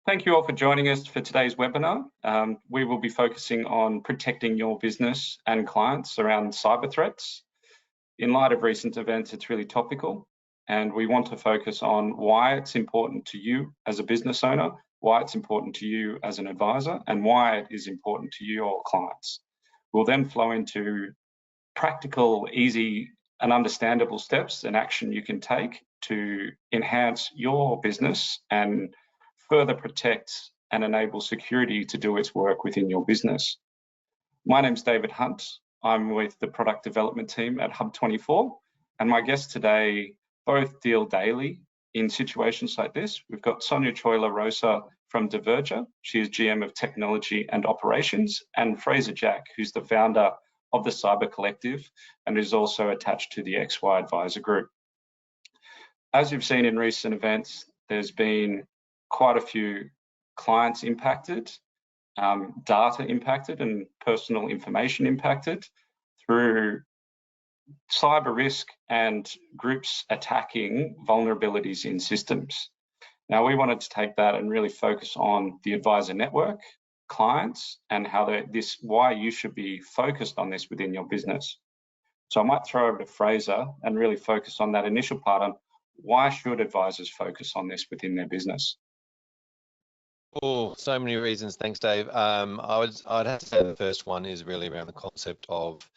Thank you all for joining us for today's webinar. We will be focusing on protecting your business and clients around cyber threats. In light of recent events, it's really topical, and we want to focus on why it's important to you as a business owner, why it's important to you as an advisor, and why it is important to your clients. We'll then flow into practical, easy, and understandable steps and action you can take to enhance your business and further protect and enable security to do its work within your business. My name's David Hunt. I'm with the product development team at HUB24, and my guests today both deal daily in situations like this. We've got Sonia Choila Rosa from Diverger. She is GM of Technology and Operations, and Fraser Jack, who's the founder of the Cyber Collective and is also attached to the XY Advisor Group. As you've seen in recent events, there's been quite a few clients impacted, data impacted, and personal information impacted through cyber risk and groups attacking vulnerabilities in systems. Now, we wanted to take that and really focus on the advisor network, clients, and how why you should be focused on this within your business. So I might throw over to Fraser and really focus on that initial part on why should advisors focus on this within their business? Oh, so many reasons. Thanks, Dave. I'd have to say the first one is really around the concept of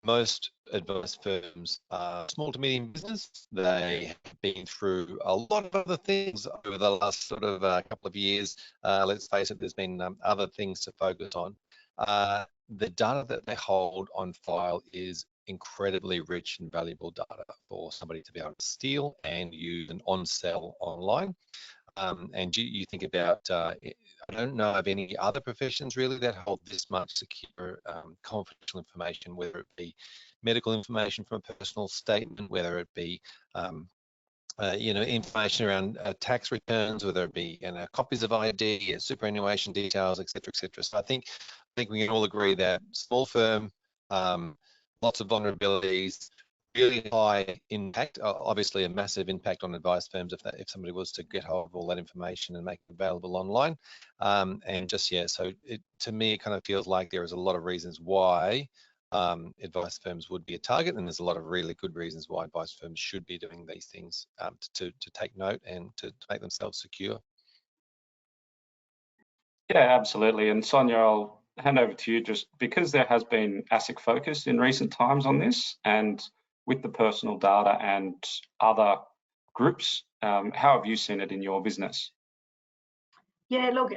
most advice firms are small to medium business. They have been through a lot of other things over the last sort of couple of years. Let's face it, there's been other things to focus on. The data that they hold on file is incredibly rich and valuable data for somebody to be able to steal and use and on-sell online. And you think about, I don't know of any other professions really that hold this much secure confidential information, whether it be medical information from a personal statement, whether it be information around tax returns, whether it be copies of ID, superannuation details, etc., etc. So I think we can all agree that small firm, lots of vulnerabilities, really high impact, obviously a massive impact on advice firms if somebody was to get hold of all that information and make it available online. And just, yeah, so to me, it kind of feels like there is a lot of reasons why advice firms would be a target, and there's a lot of really good reasons why advice firms should be doing these things to take note and to make themselves secure. Yeah, absolutely. And Sonia, I'll hand over to you just because there has been ASIC focus in recent times on this, and with the personal data and other groups, how have you seen it in your business? Yeah, look,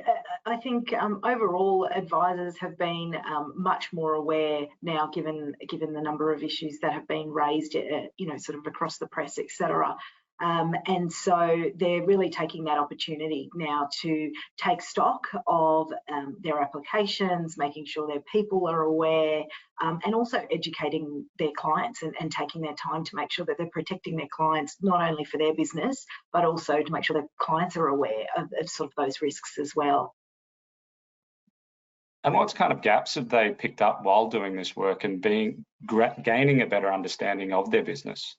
I think overall advisors have been much more aware now, given the number of issues that have been raised, sort of across the press, etc. And so they're really taking that opportunity now to take stock of their applications, making sure their people are aware, and also educating their clients and taking their time to make sure that they're protecting their clients, not only for their business, but also to make sure that clients are aware of sort of those risks as well. And what kind of gaps have they picked up while doing this work and gaining a better understanding of their business?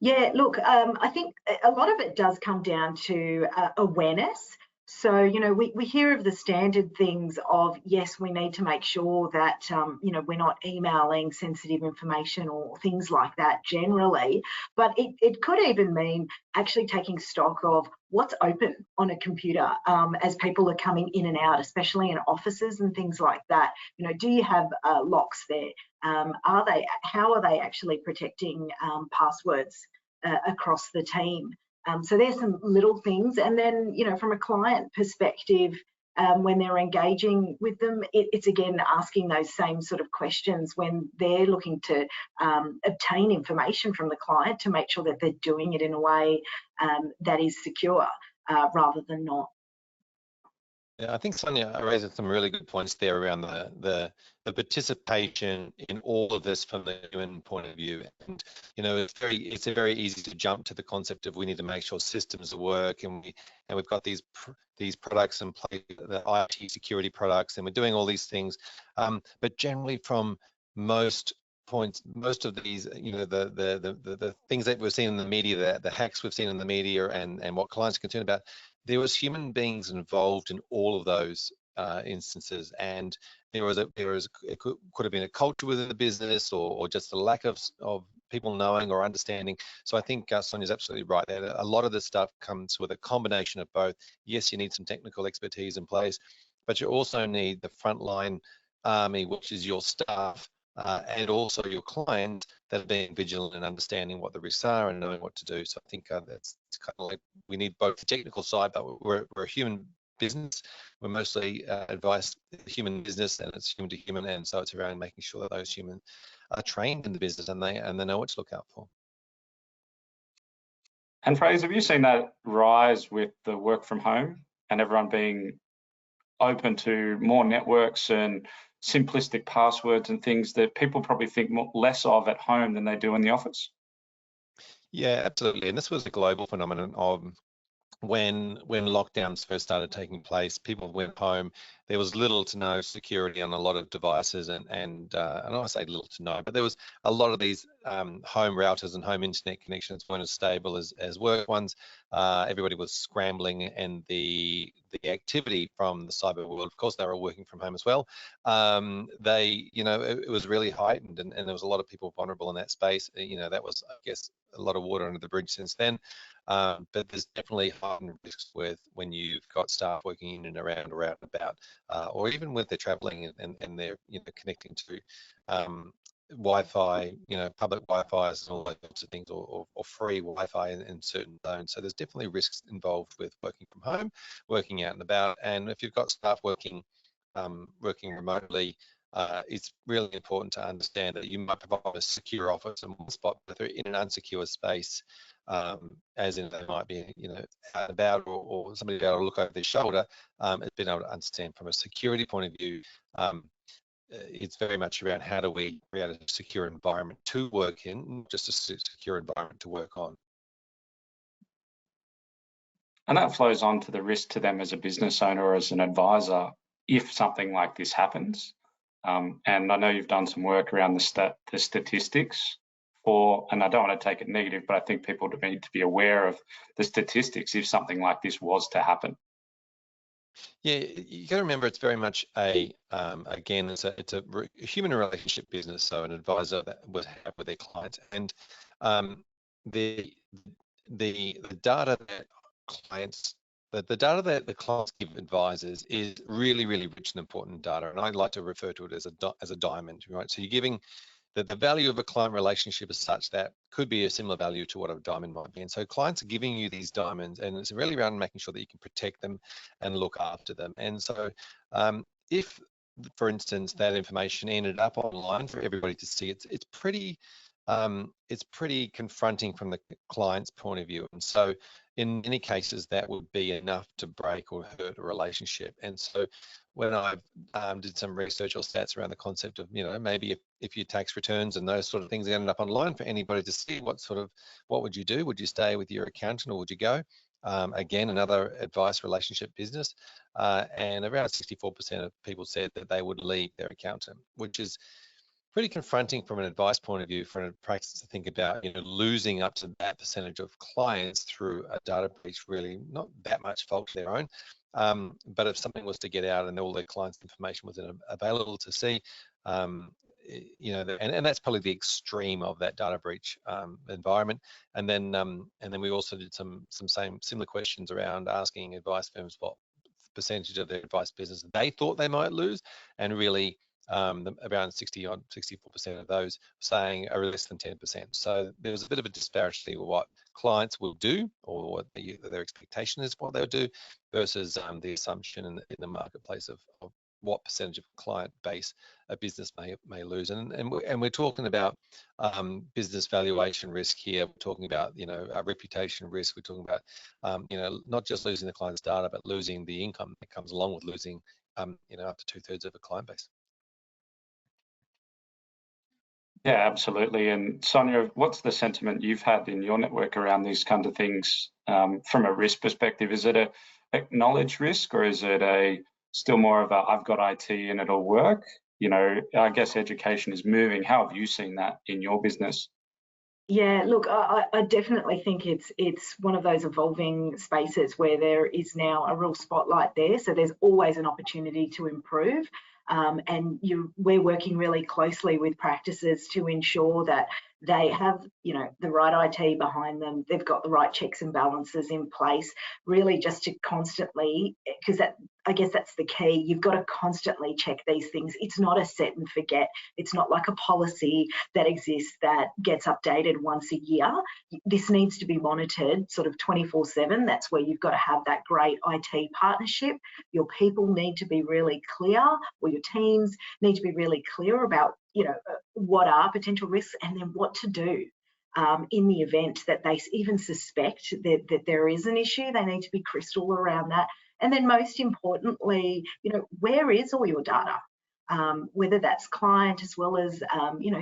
Yeah, look, I think a lot of it does come down to awareness. So, we hear of the standard things of, yes, we need to make sure that, we're not emailing sensitive information or things like that generally, but it could even mean actually taking stock of what's open on a computer as people are coming in and out, especially in offices and things like that. Do you have locks there? How are they actually protecting passwords across the team? So there's some little things. And then, from a client perspective, when they're engaging with them, it's again asking those same sort of questions when they're looking to obtain information from the client to make sure that they're doing it in a way that is secure rather than not. Yeah, I think Sonia raises some really good points there around the participation in all of this from the human point of view. And it's very easy to jump to the concept of we need to make sure systems work, and we've got these products in place, the IT security products, and we're doing all these things. But generally, from most points, most of these, the things that we've seen in the media, the hacks we've seen in the media, and what clients are concerned about, there was human beings involved in all of those instances, and it could have been a culture within the business, or just a lack of people knowing or understanding. So I think Sonia's absolutely right there. A lot of this stuff comes with a combination of both. Yes, you need some technical expertise in place, but you also need the frontline army, which is your staff, and also your clients that are being vigilant and understanding what the risks are and knowing what to do. So I think that's kind of like, we need both the technical side, but we're a human business. We're mostly advice human business, and it's human to human, and so it's around making sure that those humans are trained in the business and they know what to look out for. And Fraser, have you seen that rise with the work from home and everyone being open to more networks and simplistic passwords and things that people probably think less of at home than they do in the office? Yeah, absolutely. And this was a global phenomenon of when lockdowns first started taking place. People went home. There was little to no security on a lot of devices, and I don't want to say little to no, but there was a lot of these home routers and home internet connections weren't as stable as work ones. Everybody was scrambling, and the activity from the cyber world, of course, they were working from home as well. It was really heightened, and there was a lot of people vulnerable in that space. That was, I guess, a lot of water under the bridge since then. But there's definitely heightened risks with when you've got staff working in and around or out and about, or even when they're traveling and they're connecting to Wi-Fi, public Wi-Fi's and all those sorts of things, or free Wi-Fi in certain zones. So there's definitely risks involved with working from home, working out and about. And if you've got staff working remotely, it's really important to understand that you might provide a secure office in one spot, but they're in an unsecure space, as in they might be, out and about, or somebody be able to look over their shoulder. It's been able to understand from a security point of view. It's very much around how do we create a secure environment to work in, not just a secure environment to work on. And that flows on to the risk to them as a business owner or as an advisor if something like this happens. And I know you've done some work around the statistics and I don't want to take it negative, but I think people need to be aware of the statistics if something like this was to happen. Yeah, you got to remember it's very much again, it's a human relationship business. So an advisor that would have with their clients, and the data that the data that the clients give advisors is really, really rich and important data, and I like to refer to it as a diamond, right? So you're giving the value of a client relationship is such that could be a similar value to what a diamond might be. And so clients are giving you these diamonds, and it's really around making sure that you can protect them and look after them. And so if, for instance, that information ended up online for everybody to see, it's pretty confronting from the client's point of view. And so in many cases, that would be enough to break or hurt a relationship. And so when I did some research or stats around the concept of, maybe if your tax returns and those sort of things ended up online for anybody to see, what would you do? Would you stay with your accountant, or would you go? Again, another advice relationship business, and around 64% of people said that they would leave their accountant, which is pretty confronting from an advice point of view for a practice to think about, losing up to that percentage of clients through a data breach. Really not that much fault of their own. But if something was to get out and all their clients' information was available to see, and that's probably the extreme of that data breach environment. And then we also did some similar questions around asking advice firms what percentage of their advice business they thought they might lose, and really around 64% of those saying are less than 10%. So there was a bit of a disparity with what clients will do, or what their expectation is what they'll do, versus the assumption in the marketplace of what percentage of client base a business may lose. And we're talking about business valuation risk here. We're talking about a reputation risk. We're talking about not just losing the client's data, but losing the income that comes along with losing up to 2/3 of a client base. Yeah, absolutely. And Sonia, what's the sentiment you've had in your network around these kind of things from a risk perspective? Is it a acknowledged risk, or is it still more of a I've got IT and it'll work? I guess education is moving. How have you seen that in your business? Yeah, look, I definitely think it's one of those evolving spaces where there is now a real spotlight there. So there's always an opportunity to improve. And we're working really closely with practices to ensure that they have, the right IT behind them. They've got the right checks and balances in place, really just to constantly, because I guess that's the key. You've got to constantly check these things. It's not a set and forget. It's not like a policy that exists that gets updated once a year. This needs to be monitored sort of 24/7. That's where you've got to have that great IT partnership. Your people need to be really clear, or your teams need to be really clear about, what are potential risks and then what to do. In the event that they even suspect that there is an issue, they need to be crystal around that. And then most importantly, where is all your data? Whether that's client as well as,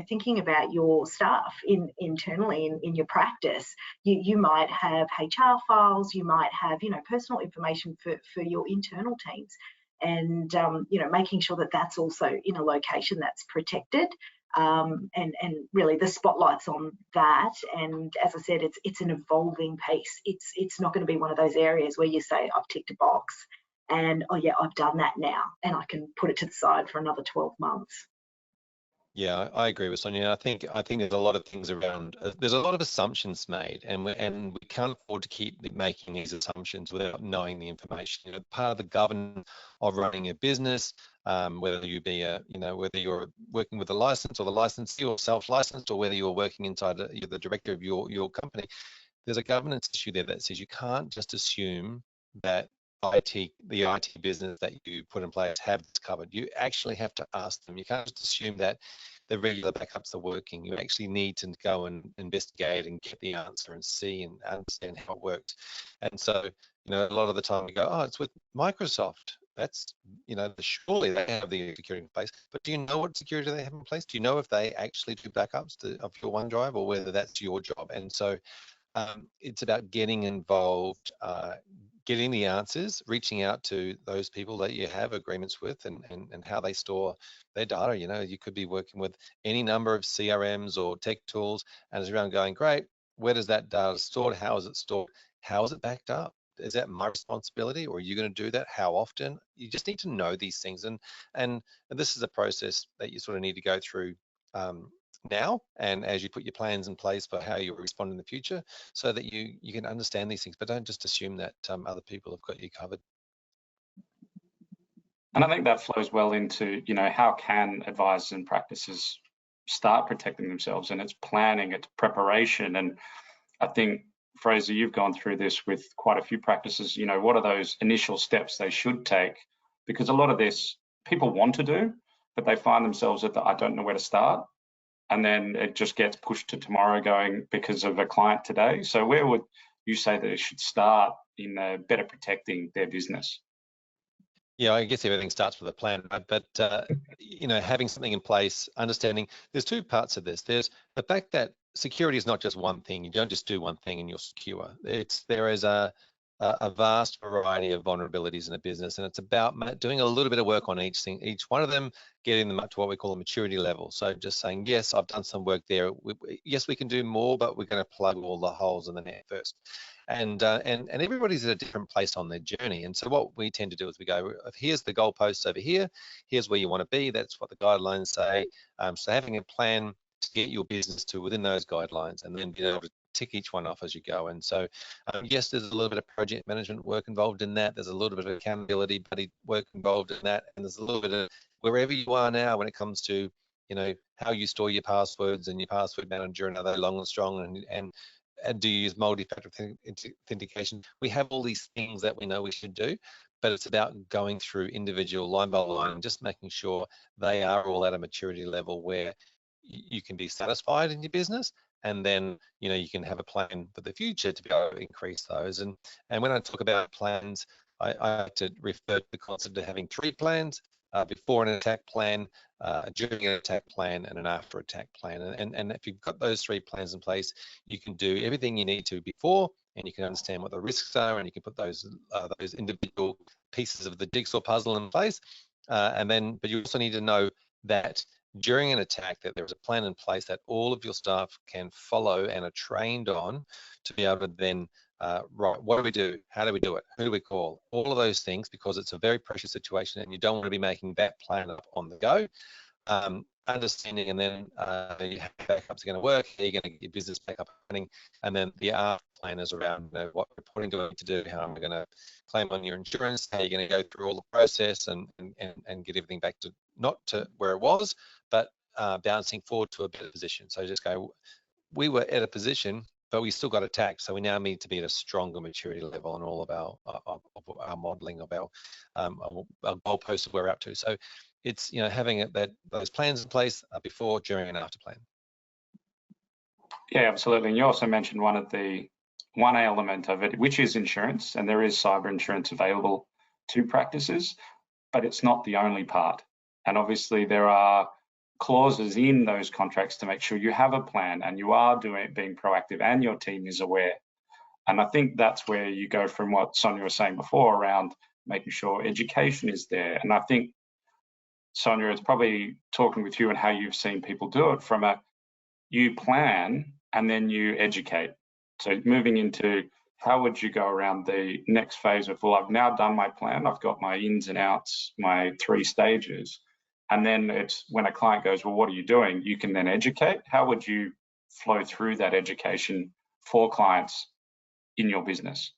thinking about your staff internally in your practice. You might have HR files, you might have, personal information for your internal teams. And, making sure that that's also in a location that's protected. And really the spotlight's on that. And as I said, it's an evolving piece. It's not going to be one of those areas where you say, I've ticked a box and, oh yeah, I've done that now, and I can put it to the side for another 12 months. Yeah, I agree with Sonia. I think there's a lot of things around. There's a lot of assumptions made, and we can't afford to keep making these assumptions without knowing the information. Part of the governance of running a business, whether you be whether you're working with a license or the licensee or self-licensed, or whether you're working inside you're the director of your company, there's a governance issue there that says you can't just assume that the IT business that you put in place have this covered. You actually have to ask them. You can't just assume that the regular backups are working. You actually need to go and investigate and get the answer and see and understand how it works. And so, a lot of the time we go, oh, it's with Microsoft. That's, surely they have the security in place. But do you know what security they have in place? Do you know if they actually do backups of your OneDrive, or whether that's your job? And so it's about getting involved, getting the answers, reaching out to those people that you have agreements with, and how they store their data. You could be working with any number of CRMs or tech tools, and it's around going, great, where does that data stored? How is it stored? How is it backed up? Is that my responsibility, or are you going to do that? How often? You just need to know these things, and this is a process that you sort of need to go through now, and as you put your plans in place for how you respond in the future, so that you can understand these things, but don't just assume that other people have got you covered. And I think that flows well into, how can advisors and practices start protecting themselves? And it's planning, it's preparation. And I think, Fraser, you've gone through this with quite a few practices. What are those initial steps they should take? Because a lot of this people want to do, but they find themselves at I don't know where to start. And then it just gets pushed to tomorrow going because of a client today. So where would you say that it should start in better protecting their business? Yeah, I guess everything starts with a plan, right? But having something in place, understanding there's two parts of this. There's the fact that security is not just one thing. You don't just do one thing and you're secure. There is a vast variety of vulnerabilities in a business, and it's about doing a little bit of work on each thing, each one of them, getting them up to what we call a maturity level. So just saying, yes, I've done some work there. Yes, we can do more, but we're going to plug all the holes in the net first. And everybody's at a different place on their journey. And so what we tend to do is we go, here's the goalposts over here. Here's where you want to be. That's what the guidelines say. So having a plan to get your business to within those guidelines, and then being able to tick each one off as you go. And so, yes, there's a little bit of project management work involved in that. There's a little bit of accountability buddy work involved in that. And there's a little bit of wherever you are now when it comes to, how you store your passwords and your password manager, and are they long and strong, and do you use multi-factor authentication? We have all these things that we know we should do, but it's about going through individual line by line and just making sure they are all at a maturity level where you can be satisfied in your business, and then you can have a plan for the future to be able to increase those. And when I talk about plans, I like to refer to the concept of having 3 plans: before an attack plan, during an attack plan, and an after attack plan. And if you've got those 3 plans in place, you can do everything you need to before, and you can understand what the risks are, and you can put those individual pieces of the jigsaw puzzle in place. But you also need to know that during an attack that there is a plan in place that all of your staff can follow and are trained on to be able to then, right, what do we do? How do we do it? Who do we call? All of those things, because it's a very pressure situation and you don't want to be making that plan up on the go. Understanding, and then how backups are going to work, how you're going to get your business back up and running, and then the after plan is around, you know, what reporting do I need to do, how am I going to claim on your insurance, how you're going to go through all the process and get everything back to not to where it was, but bouncing forward to a better position. So just go, we were at a position, but we still got attacked, so we now need to be at a stronger maturity level on all of our modelling of our goalposts we're up to. So it's, you know, having those plans in place before, during, and after plan. Yeah, absolutely. And you also mentioned one element of it, which is insurance, and there is cyber insurance available to practices, but it's not the only part. And obviously there are clauses in those contracts to make sure you have a plan and you are being proactive and your team is aware. And I think that's where you go from what Sonia was saying before around making sure education is there. And I think, Sonia, it's probably talking with you and how you've seen people do it from you plan and then you educate. So moving into how would you go around the next phase of, well, I've now done my plan, I've got my ins and outs, my 3 stages. And then it's when a client goes, well, what are you doing? You can then educate. How would you flow through that education for clients in your business?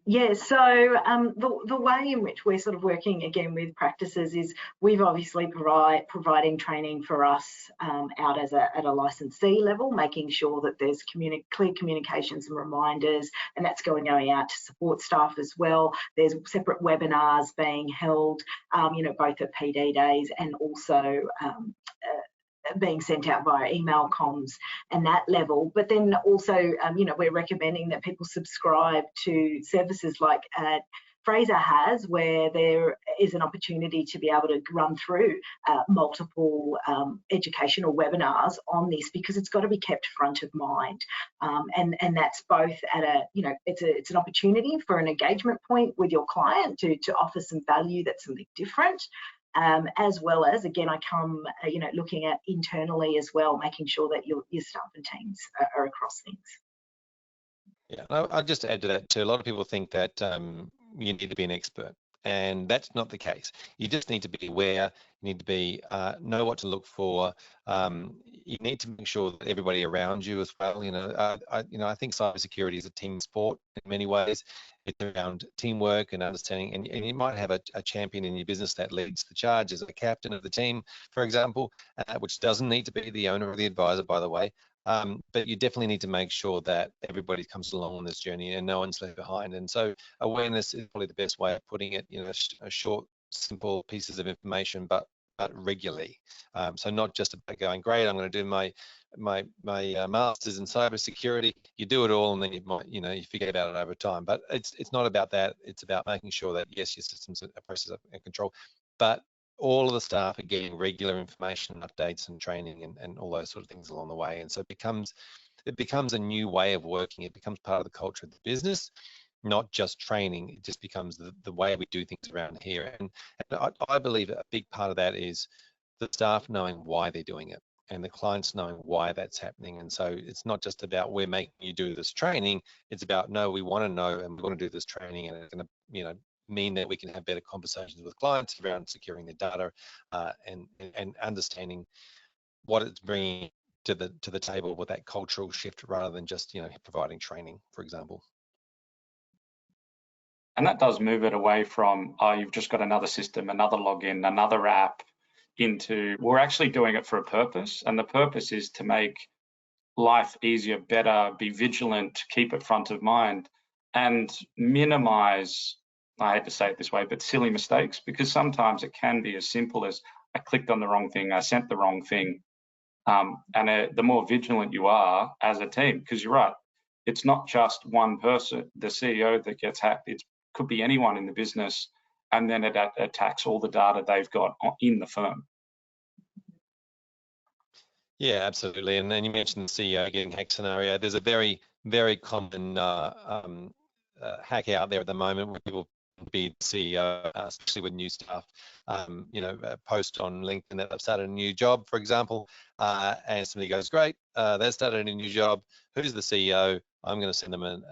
Yeah, so the way in which we're sort of working again with practices is we've obviously providing training for us out at a licensee level, making sure that there's clear communications and reminders, and that's going out to support staff as well. There's separate webinars being held, you know, both at PD days and also being sent out via email comms and that level. But then also, you know, we're recommending that people subscribe to services like Fraser has, where there is an opportunity to be able to run through multiple educational webinars on this, because it's got to be kept front of mind. And that's both at a, you know, it's an opportunity for an engagement point with your client to offer some value that's something different. As well as, again, I come, you know, looking at internally as well, making sure that your staff and teams are across things. Yeah, I'll just add to that too. A lot of people think that you need to be an expert, and that's not the case. You just need to be aware. You need to be know what to look for. You need to make sure that everybody around you as well. You know, I think cybersecurity is a team sport in many ways. It's around teamwork and understanding, and you might have a champion in your business that leads the charge as a captain of the team, for example, which doesn't need to be the owner or the advisor, by the way. But you definitely need to make sure that everybody comes along on this journey and no one's left behind. And so awareness is probably the best way of putting it, you know, a short, simple pieces of information, but regularly. So not just about going, great, I'm going to do my master's in cybersecurity. You do it all, and then you might, you know, you forget about it over time. But it's not about that. It's about making sure that yes, your systems are processes and control, but all of the staff are getting regular information, updates, and training, and all those sort of things along the way. And so it becomes a new way of working. It becomes part of the culture of the business, not just training. It just becomes the way we do things around here. And I believe a big part of that is the staff knowing why they're doing it, and the clients knowing why that's happening. And so it's not just about we're making you do this training. It's about, no, we want to know and we want to do this training, and it's going to, you know, mean that we can have better conversations with clients around securing their data and understanding what it's bringing to the table with that cultural shift, rather than just, you know, providing training, for example. And that does move it away from, oh, you've just got another system, another login, another app, into we're actually doing it for a purpose, and the purpose is to make life easier, better, be vigilant, keep it front of mind, and minimize, I hate to say it this way, but silly mistakes, because sometimes it can be as simple as I clicked on the wrong thing, I sent the wrong thing. The more vigilant you are as a team, because you're right, it's not just one person, the CEO, that gets hacked. It could be anyone in the business, and then it attacks all the data they've got in the firm. Yeah, absolutely. And then you mentioned the CEO getting hacked scenario. There's a very, very common hack out there at the moment where people be the CEO, especially with new staff. You know, post on LinkedIn that they've started a new job, for example, and somebody goes, great, they've started a new job. Who's the CEO? I'm going to send them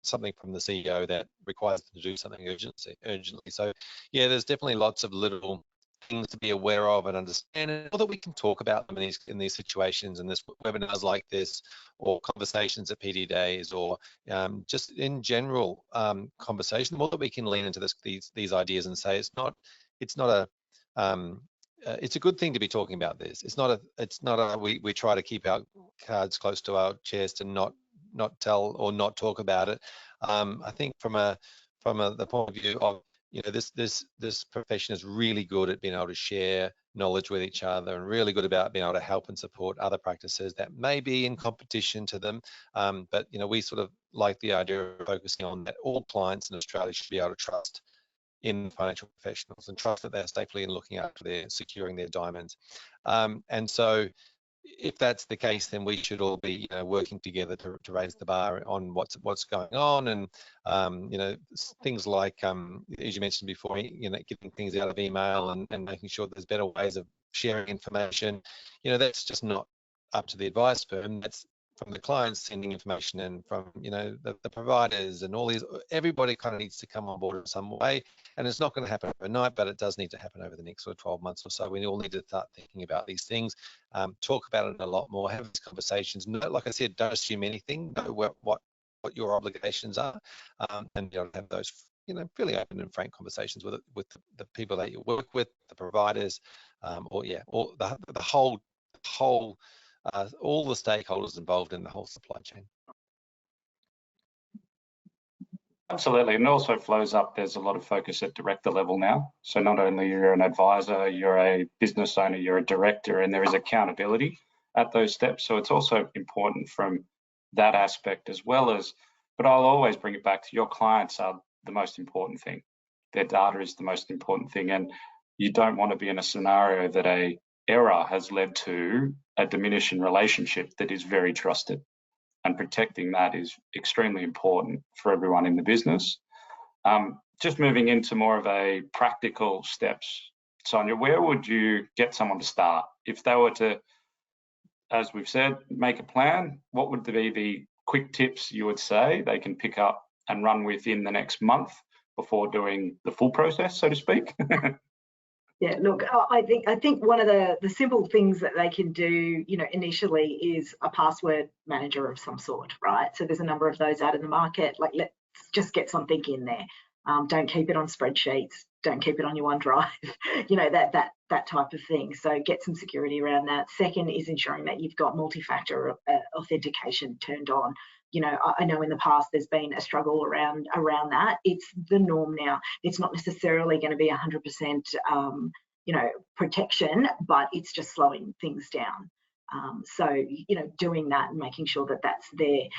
something from the CEO that requires them to do something urgently. So yeah, there's definitely lots of little things to be aware of and understand, or that we can talk about them in these situations, and this webinars like this, or conversations at PD days, or just in general conversation. The more that we can lean into these ideas and say it's a good thing to be talking about this. It's not a we try to keep our cards close to our chest and not tell or not talk about it. I think from the point of view of, you know, this profession is really good at being able to share knowledge with each other, and really good about being able to help and support other practices that may be in competition to them. But you know, we sort of like the idea of focusing on that all clients in Australia should be able to trust in financial professionals, and trust that they're safely in looking after securing their diamonds. And so if that's the case, then we should all be, you know, working together to raise the bar on what's going on. And you know, things like as you mentioned before, you know, getting things out of email and making sure there's better ways of sharing information. You know, that's just not up to the advice firm. That's from the clients sending information, and from, you know, the providers and all these. Everybody kind of needs to come on board in some way, and it's not going to happen overnight, but it does need to happen over the next sort of 12 months or so. We all need to start thinking about these things, talk about it a lot more, have these conversations. No, like I said, don't assume anything. Know what your obligations are, and be able to have those, you know, fairly open and frank conversations with the people that you work with, the providers, or the whole all the stakeholders involved in the whole supply chain. Absolutely, and it also flows up. There's a lot of focus at director level now. So not only you're an advisor, you're a business owner, you're a director, and there is accountability at those steps. So it's also important from that aspect as well as, but I'll always bring it back to your clients are the most important thing. Their data is the most important thing, and you don't want to be in a scenario that a error has led to a diminishing relationship that is very trusted. And protecting that is extremely important for everyone in the business. Just moving into more of a practical steps, Sonia, where would you get someone to start? If they were to, as we've said, make a plan, what would be the quick tips you would say they can pick up and run with in the next month before doing the full process, so to speak? Yeah, look, I think one of the simple things that they can do, you know, initially is a password manager of some sort, right? So there's a number of those out in the market. Like, let's just get something in there. Don't keep it on spreadsheets. Don't keep it on your OneDrive. You know, that type of thing. So get some security around that. Second is ensuring that you've got multi-factor authentication turned on. You know, I know in the past there's been a struggle around that. It's the norm now. It's not necessarily going to be 100%, you know, protection, but it's just slowing things down. So, you know, doing that and making sure that that's there.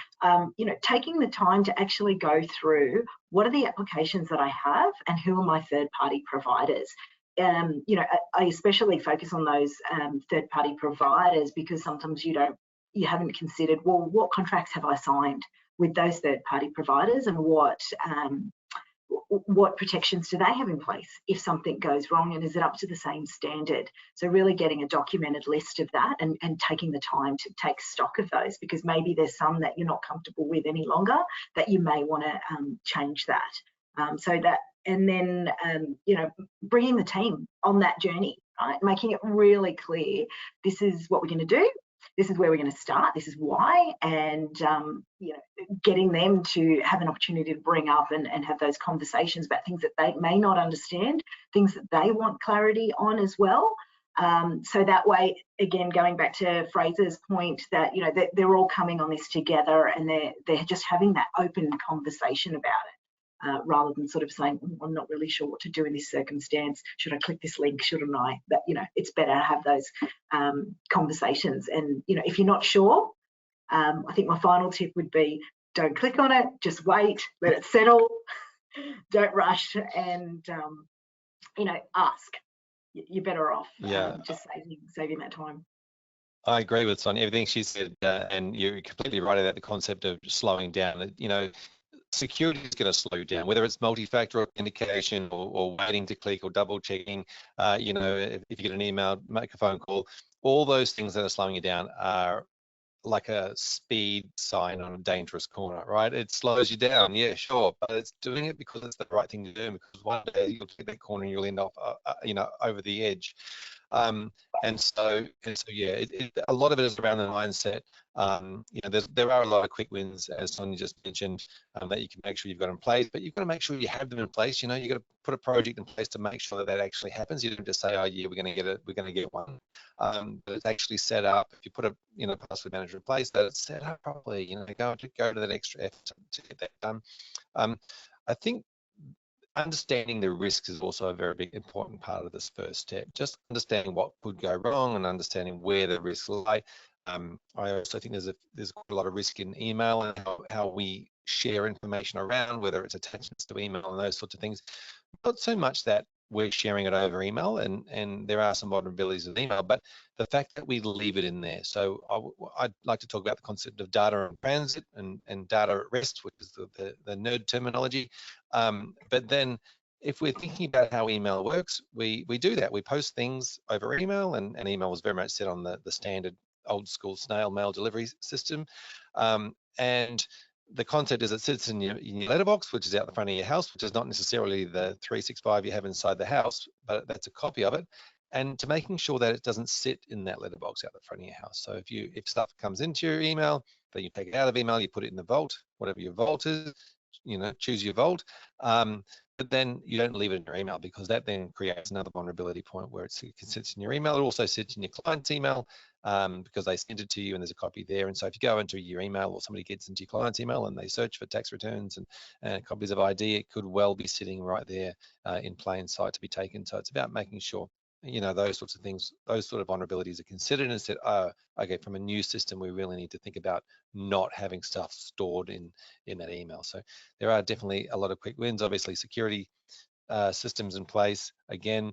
You know, taking the time to actually go through what are the applications that I have and who are my third-party providers. You know, I especially focus on those third-party providers because sometimes you haven't considered, well, what contracts have I signed with those third-party providers, and what protections do they have in place if something goes wrong, and is it up to the same standard? So really getting a documented list of that and taking the time to take stock of those, because maybe there's some that you're not comfortable with any longer that you may want to change that. So that, and then, you know, bringing the team on that journey, right? Making it really clear, this is what we're going to do. This is where we're going to start, this is why, and you know, getting them to have an opportunity to bring up and have those conversations about things that they may not understand, things that they want clarity on as well. So that way, again, going back to Fraser's point that, you know, they're all coming on this together, and they're just having that open conversation about it. Rather than sort of saying, I'm not really sure what to do in this circumstance. Should I click this link? Shouldn't I? But, you know, it's better to have those conversations. And, you know, if you're not sure, I think my final tip would be, don't click on it, just wait, let it settle, don't rush, and, you know, ask. You're better off just saving that time. I agree with Sonia, everything she said, and you're completely right about the concept of slowing down. You know, security is going to slow you down, whether it's multi-factor authentication or waiting to click or double checking. You know, if you get an email, make a phone call, all those things that are slowing you down are like a speed sign on a dangerous corner, right? It slows you down, yeah, sure, but it's doing it because it's the right thing to do, because one day you'll take that corner and you'll end up, you know, over the edge. And so yeah, a lot of it is around the mindset. You know, there are a lot of quick wins, as Sonia just mentioned, that you can make sure you've got in place, but you've got to make sure you have them in place. You know, you've got to put a project in place to make sure that that actually happens. You don't just say, oh yeah, we're going to get one. But it's actually set up. If you put a, you know, password manager in place, that it's set up properly. You know, go to that extra effort to get that done. I think understanding the risks is also a very big important part of this first step. Just understanding what could go wrong and understanding where the risks lie. I also think there's quite a lot of risk in email and how we share information around, whether it's attachments to email and those sorts of things. Not so much that we're sharing it over email, and there are some vulnerabilities in email, but the fact that we leave it in there. So I'd like to talk about the concept of data in transit and data at rest, which is the nerd terminology. But then if we're thinking about how email works, we do that. We post things over email, and email was very much set on the standard old school snail mail delivery system. And the concept is it sits in your letterbox, which is out the front of your house, which is not necessarily the 365 you have inside the house, but that's a copy of it. And to making sure that it doesn't sit in that letterbox out the front of your house. So if stuff comes into your email, then you take it out of email, you put it in the vault, whatever your vault is, you know, choose your vault. But then you don't leave it in your email, because that then creates another vulnerability point where it sits in your email. It also sits in your client's email, because they send it to you and there's a copy there. And so if you go into your email, or somebody gets into your client's email and they search for tax returns and copies of ID, it could well be sitting right there in plain sight to be taken. So it's about making sure, you know, those sorts of things, those sort of vulnerabilities are considered and said, oh, okay, from a new system, we really need to think about not having stuff stored in that email. So there are definitely a lot of quick wins. Obviously, security systems in place. Again,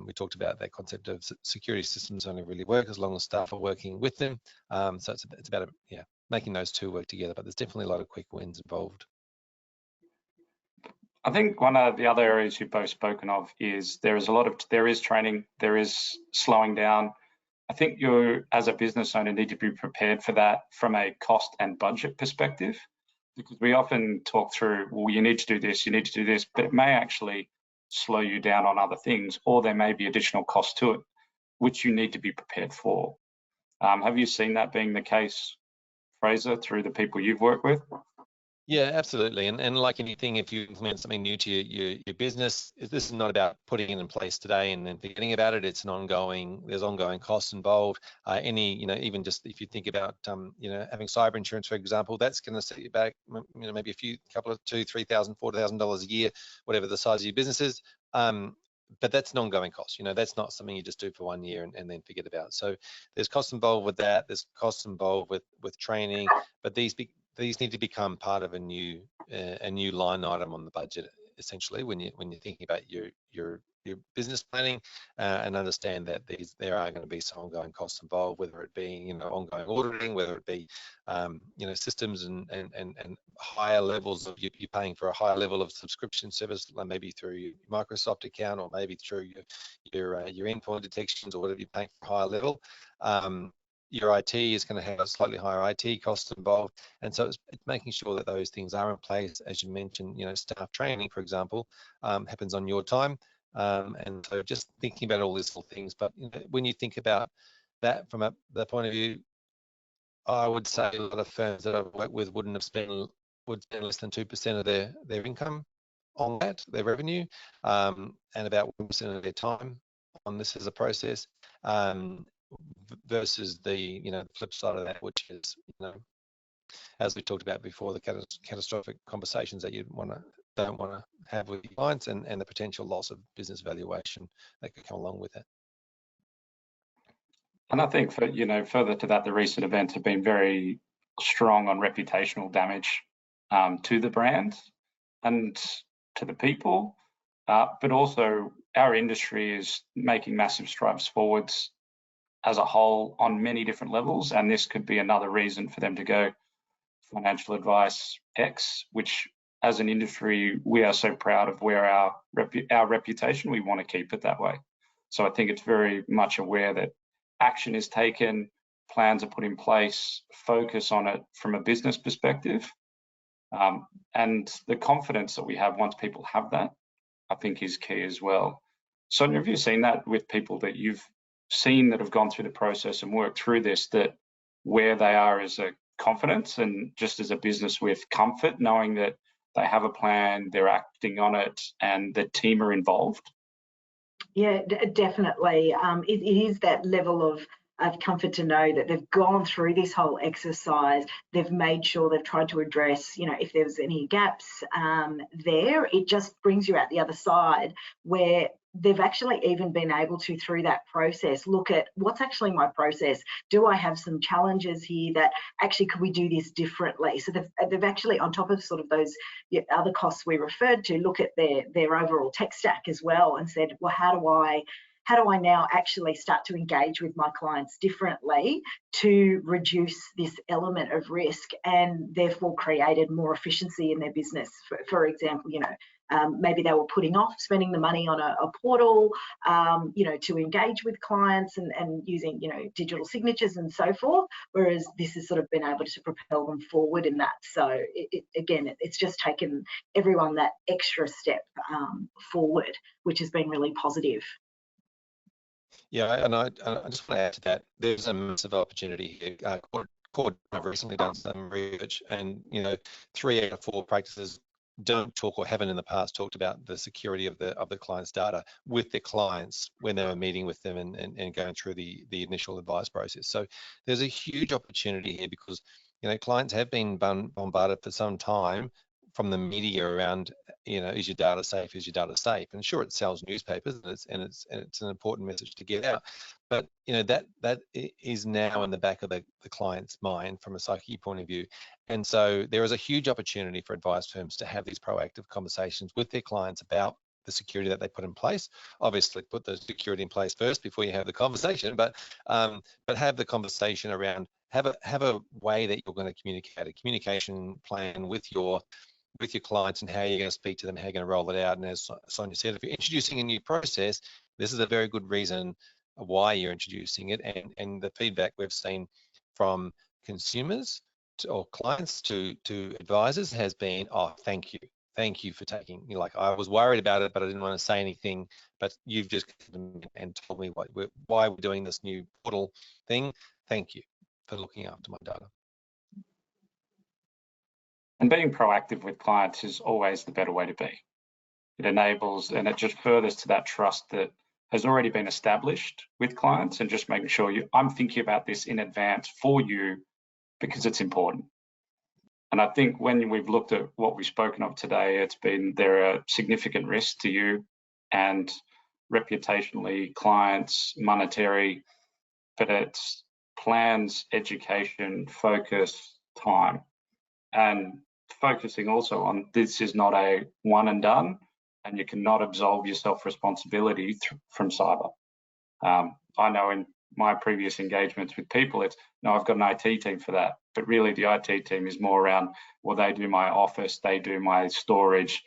we talked about that concept of security systems only really work as long as staff are working with them. So it's about making those two work together, but there's definitely a lot of quick wins involved. I think one of the other areas you've both spoken of is there is training, there is slowing down. I think you, as a business owner, need to be prepared for that from a cost and budget perspective, because we often talk through, well, you need to do this, you need to do this, but it may actually slow you down on other things, or there may be additional cost to it, which you need to be prepared for. Have you seen that being the case, Fraser, through the people you've worked with? Yeah, absolutely. And like anything, if you implement something new to your business, this is not about putting it in place today and then forgetting about it. It's there's ongoing costs involved. Even just if you think about, having cyber insurance, for example, that's going to set you back, maybe couple of $2,000, $3,000, $4,000 a year, whatever the size of your business is. But that's an ongoing cost. That's not something you just do for 1 year and then forget about. So there's costs involved with that. There's costs involved with training, but these need to become part of a new line item on the budget, essentially, when you're thinking about your business planning, and understand that there are going to be some ongoing costs involved, whether it be ongoing auditing, whether it be systems and higher levels of you're paying for a higher level of subscription service, like maybe through your Microsoft account, or maybe through your endpoint detections, or whatever you're paying for a higher level. Your IT is going to have a slightly higher IT cost involved, and so it's making sure that those things are in place. As you mentioned, staff training, for example, happens on your time, and so just thinking about all these little things. But when you think about that from the point of view, I would say a lot of firms that I've worked with would spend less than 2% of their income on that, their revenue, and about 1% of their time on this as a process. Versus the flip side of that, which is as we talked about before, the catastrophic conversations that you don't want to have with your clients, and the potential loss of business valuation that could come along with it. And I think further to that, the recent events have been very strong on reputational damage to the brand and to the people, but also our industry is making massive strides forwards as a whole on many different levels, and this could be another reason for them to go financial advice X, which as an industry, we are so proud of where our reputation, we want to keep it that way. So I think it's very much aware that action is taken, plans are put in place, focus on it from a business perspective. And the confidence that we have once people have that, I think is key as well. Sonia, have you seen that with people that you've seen that have gone through the process and worked through this, that where they are as a confidence and just as a business with comfort, knowing that they have a plan, they're acting on it, and the team are involved? Yeah, definitely. It is that level of comfort to know that they've gone through this whole exercise. They've made sure they've tried to address, you know, if there's any gaps there. It just brings you out the other side where they've actually even been able to, through that process, look at what's actually my process. Do I have some challenges here that actually could we do this differently? So they've actually, on top of sort of those other costs we referred to, look at their overall tech stack as well and said, well, how do I now actually start to engage with my clients differently to reduce this element of risk and therefore created more efficiency in their business? For example, you know, maybe they were putting off spending the money on a portal, you know, to engage with clients and using, you know, digital signatures and so forth, whereas this has sort of been able to propel them forward in that. So again, it's just taken everyone that extra step forward, which has been really positive. Yeah, and I just want to add to that. There's a massive opportunity here. Cord have recently done some research, and you know, 3 out of 4 practices don't talk or haven't in the past talked about the security of the client's data with their clients when they were meeting with them and going through the initial advice process. So there's a huge opportunity here because, you know, clients have been bombarded for some time from the media around, you know, is your data safe? Is your data safe? And sure, it sells newspapers and it's an important message to get out. But you know, that is now in the back of the client's mind from a psyche point of view. And so there is a huge opportunity for advice firms to have these proactive conversations with their clients about the security that they put in place. Obviously, put the security in place first before you have the conversation, but have the conversation around, have a way that you're going to communicate, a communication plan with your clients and how you're going to speak to them, how you're going to roll it out. And as Sonia said, if you're introducing a new process, this is a very good reason why you're introducing it. And the feedback we've seen from consumers or clients to advisors has been, oh, thank you for taking, you know, like I was worried about it, but I didn't want to say anything, but you've just come and told me why we're doing this new portal thing. Thank you for looking after my data. And being proactive with clients is always the better way to be. It enables, and it just furthers to that trust that has already been established with clients, and just making sure I'm thinking about this in advance for you because it's important. And I think when we've looked at what we've spoken of today, it's been there are significant risks to you and reputationally, clients, monetary, but it's plans, education, focus, time. And focusing also on this is not a one and done, and you cannot absolve yourself responsibility from cyber. I know in my previous engagements with people, it's, no, I've got an IT team for that. But really the IT team is more around, well, they do my office, they do my storage,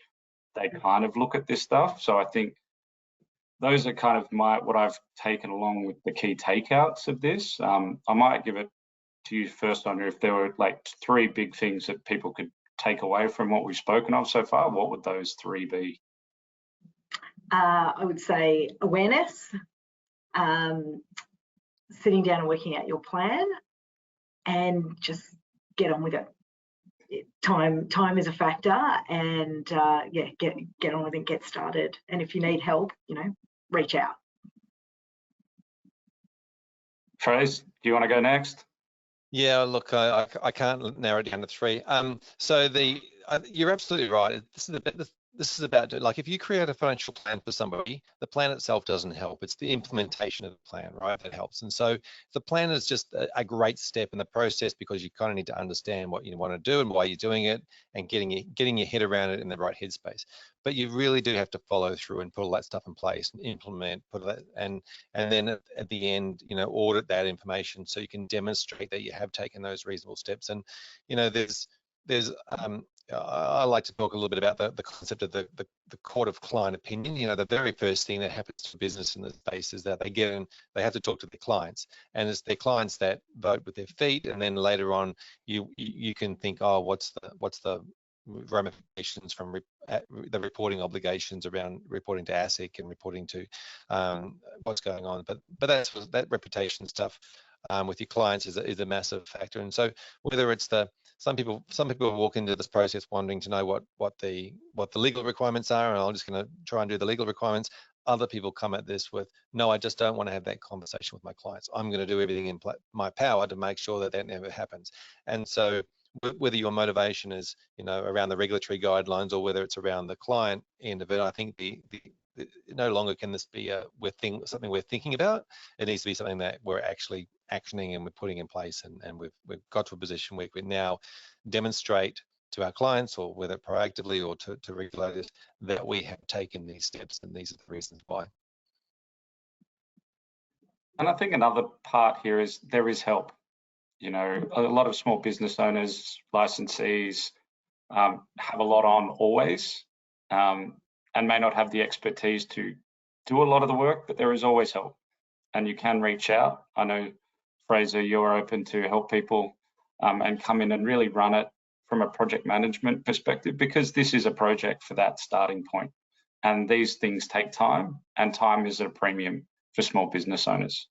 they kind of look at this stuff. So I think those are kind of what I've taken along with the key takeouts of this. I might give it to you first, Sonia, if there were like 3 big things that people could take away from what we've spoken of so far, what would those 3 be? I would say awareness, sitting down and working out your plan, and just get on with it. Time is a factor, and yeah, get on with it, get started. And if you need help, you know, reach out. Trace, do you want to go next? Yeah, look, I can't narrow it down to 3. So you're absolutely right. This is about, like, if you create a financial plan for somebody, the plan itself doesn't help. It's the implementation of the plan, right, that helps. And so the plan is just a great step in the process, because you kind of need to understand what you want to do and why you're doing it, and getting your head around it in the right headspace. But you really do have to follow through and put all that stuff in place and implement, and then at the end, you know, audit that information so you can demonstrate that you have taken those reasonable steps. And you know, there's I like to talk a little bit about the concept of the court of client opinion. You know, the very first thing that happens to business in this space is that they have to talk to their clients, and it's their clients that vote with their feet. And then later on, you can think, oh, what's the ramifications from the reporting obligations around reporting to ASIC and reporting to what's going on. But that reputation stuff with your clients is a massive factor. And so whether it's some people walk into this process wanting to know what the legal requirements are, and I'm just going to try and do the legal requirements. Other people come at this with, no, I just don't want to have that conversation with my clients. I'm going to do everything in my power to make sure that never happens. And so whether your motivation is, you know, around the regulatory guidelines or whether it's around the client end of it, I think no longer can this be something we're thinking about. It needs to be something that we're actually actioning and we're putting in place, and we've got to a position where we now demonstrate to our clients, or whether proactively or to regulators, that we have taken these steps and these are the reasons why. And I think another part here is there is help. You know, a lot of small business owners, licensees have a lot on always, and may not have the expertise to do a lot of the work, but there is always help, and you can reach out. I know, Fraser, you're open to help people and come in and really run it from a project management perspective, because this is a project for that starting point. And these things take time, and time is at a premium for small business owners.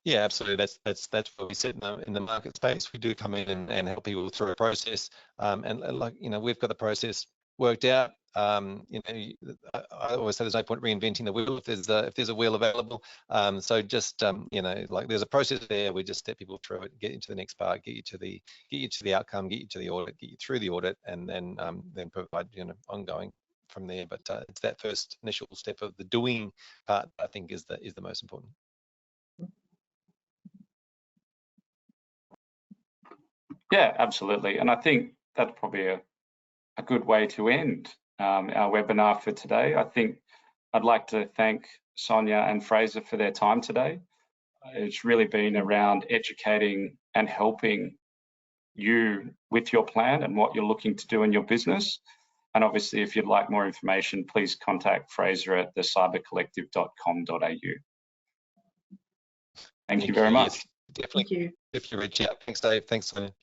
Yeah, absolutely. That's what we sit in the market space. We do come in and help people through a process, and like, you know, we've got the process worked out. You know, I always say there's no point reinventing the wheel if there's a wheel available. So just you know, like, there's a process there. We just step people through it, get you to the next part, get you to the outcome, get you to the audit, get you through the audit, and then provide, you know, ongoing from there. But it's that first initial step of the doing part that I think is the most important. Yeah, absolutely. And I think that's probably a good way to end our webinar for today. I think I'd like to thank Sonia and Fraser for their time today. It's really been around educating and helping you with your plan and what you're looking to do in your business. And obviously, if you'd like more information, please contact Fraser at thecybercollective.com.au. Thank you very much. Yes, definitely. Thank you. If you reach out. Thanks, Dave. Thanks, Sonia.